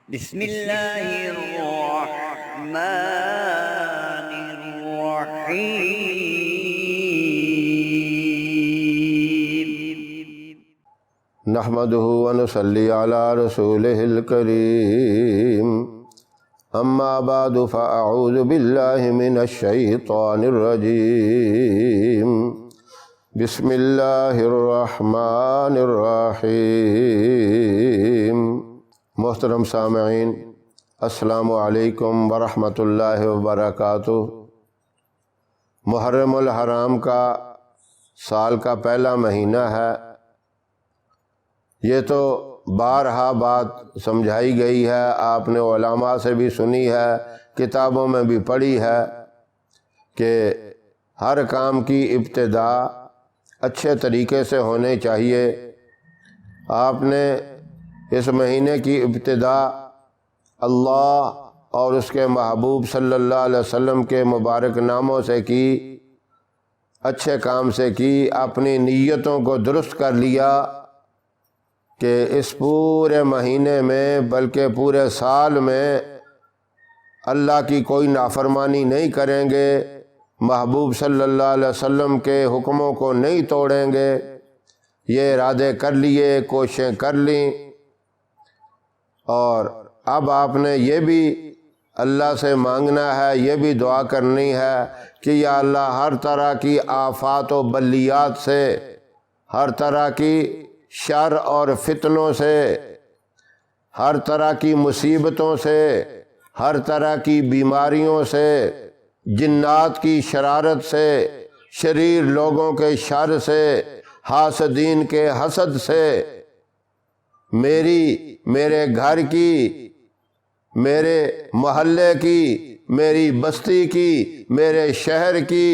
بسم اللہ الرحمن الرحیم نحمدہ ونصلی علی رسولہ الکریم اما بعد فاعوذ باللہ من الشیطان الرجیم بسم اللہ الرحمن الرحیم۔ محترم سامعین، السلام علیکم ورحمۃ اللہ وبرکاتہ۔ محرم الحرام کا سال کا پہلا مہینہ ہے۔ یہ تو بارہا بات سمجھائی گئی ہے، آپ نے علماء سے بھی سنی ہے، کتابوں میں بھی پڑھی ہے کہ ہر کام کی ابتدا اچھے طریقے سے ہونے چاہیے۔ آپ نے اس مہینے کی ابتدا اللہ اور اس کے محبوب صلی اللہ علیہ وسلم کے مبارک ناموں سے کی، اچھے کام سے کی، اپنی نیتوں کو درست کر لیا کہ اس پورے مہینے میں بلکہ پورے سال میں اللہ کی کوئی نافرمانی نہیں کریں گے، محبوب صلی اللہ علیہ وسلم کے حکموں کو نہیں توڑیں گے۔ یہ ارادے کر لیے، کوششیں کر لیں، اور اب آپ نے یہ بھی اللہ سے مانگنا ہے، یہ بھی دعا کرنی ہے کہ یا اللہ ہر طرح کی آفات و بلیات سے، ہر طرح کی شر اور فتنوں سے، ہر طرح کی مصیبتوں سے، ہر طرح کی بیماریوں سے، جنات کی شرارت سے، شریر لوگوں کے شر سے، حاسدین کے حسد سے، میرے گھر کی، میرے محلے کی، میری بستی کی، میرے شہر کی،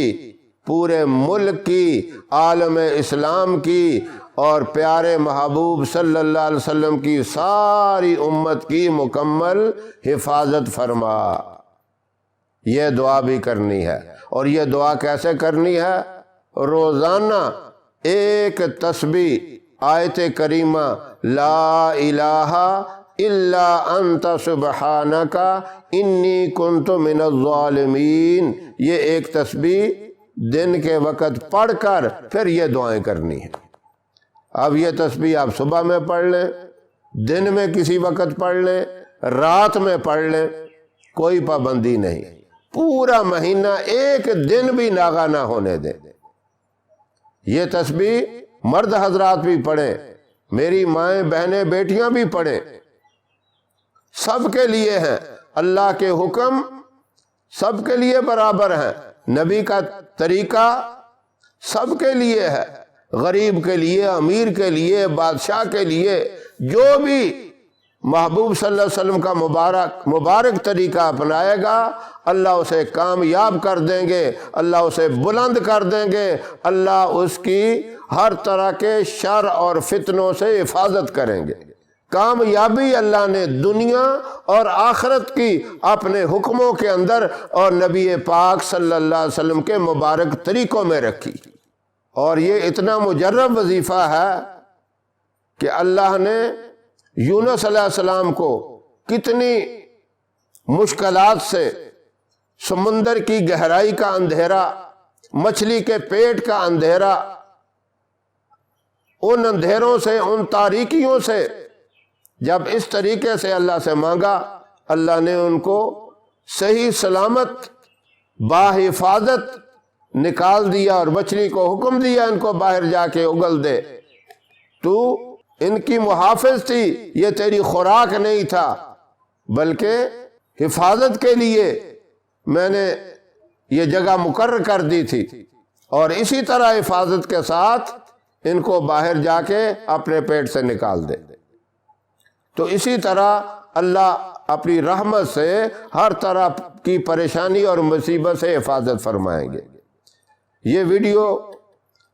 پورے ملک کی، عالم اسلام کی اور پیارے محبوب صلی اللہ علیہ وسلم کی ساری امت کی مکمل حفاظت فرما۔ یہ دعا بھی کرنی ہے، اور یہ دعا کیسے کرنی ہے؟ روزانہ ایک تسبیح آیت کریمہ لا الہ الا انت سبحانک انی کنت من الظالمین، یہ ایک تسبیح دن کے وقت پڑھ کر پھر یہ دعائیں کرنی ہے۔ اب یہ تسبیح آپ صبح میں پڑھ لیں، دن میں کسی وقت پڑھ لیں، رات میں پڑھ لیں، کوئی پابندی نہیں۔ پورا مہینہ ایک دن بھی ناغہ نہ ہونے دیں۔ یہ تسبیح مرد حضرات بھی پڑھیں، میری مائیں بہنیں بیٹیاں بھی پڑھیں، سب کے لیے ہیں۔ اللہ کے حکم سب کے لیے برابر ہیں، نبی کا طریقہ سب کے لیے ہے، غریب کے لیے، امیر کے لیے، بادشاہ کے لیے، جو بھی محبوب صلی اللہ علیہ وسلم کا مبارک طریقہ اپنائے گا اللہ اسے کامیاب کر دیں گے، اللہ اسے بلند کر دیں گے، اللہ اس کی ہر طرح کے شر اور فتنوں سے حفاظت کریں گے۔ کامیابی اللہ نے دنیا اور آخرت کی اپنے حکموں کے اندر اور نبی پاک صلی اللہ علیہ وسلم کے مبارک طریقوں میں رکھی، اور یہ اتنا مجرب وظیفہ ہے کہ اللہ نے یونس علیہ السلام کو کتنی مشکلات سے، سمندر کی گہرائی کا اندھیرا، مچھلی کے پیٹ کا اندھیرا، ان اندھیروں سے، ان تاریکیوں سے جب اس طریقے سے اللہ سے مانگا، اللہ نے ان کو صحیح سلامت باحفاظت نکال دیا، اور مچھلی کو حکم دیا ان کو باہر جا کے اگل دے، تو ان کی محافظ تھی، یہ تیری خوراک نہیں تھا بلکہ حفاظت کے لیے میں نے یہ جگہ مقرر کر دی تھی، اور اسی طرح حفاظت کے ساتھ ان کو باہر جا کے اپنے پیٹ سے نکال دے۔ تو اسی طرح اللہ اپنی رحمت سے ہر طرح کی پریشانی اور مصیبت سے حفاظت فرمائیں گے۔ یہ ویڈیو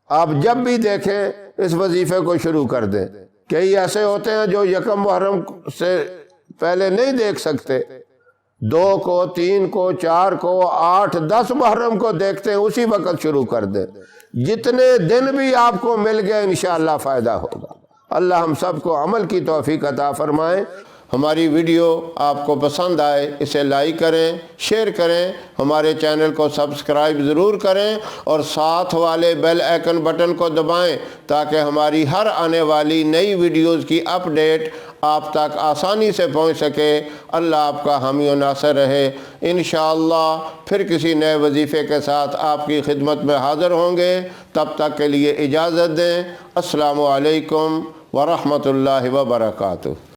آپ جب بھی دیکھیں اس وظیفے کو شروع کر دیں۔ کئی ایسے ہوتے ہیں جو یکم محرم سے پہلے نہیں دیکھ سکتے، 2 کو، 3 کو، 4 کو، 8، 10 محرم کو دیکھتے ہیں، اسی وقت شروع کر دیں۔ جتنے دن بھی آپ کو مل گئے انشاءاللہ فائدہ ہوگا۔ اللہ ہم سب کو عمل کی توفیق عطا فرمائے۔ ہماری ویڈیو آپ کو پسند آئے اسے لائک کریں، شیئر کریں، ہمارے چینل کو سبسکرائب ضرور کریں اور ساتھ والے بیل آئیکن بٹن کو دبائیں تاکہ ہماری ہر آنے والی نئی ویڈیوز کی اپڈیٹ آپ تک آسانی سے پہنچ سکے۔ اللہ آپ کا حامی و ناصر رہے۔ انشاءاللہ پھر کسی نئے وظیفے کے ساتھ آپ کی خدمت میں حاضر ہوں گے، تب تک کے لیے اجازت دیں۔ السلام علیکم ورحمۃ اللہ وبرکاتہ۔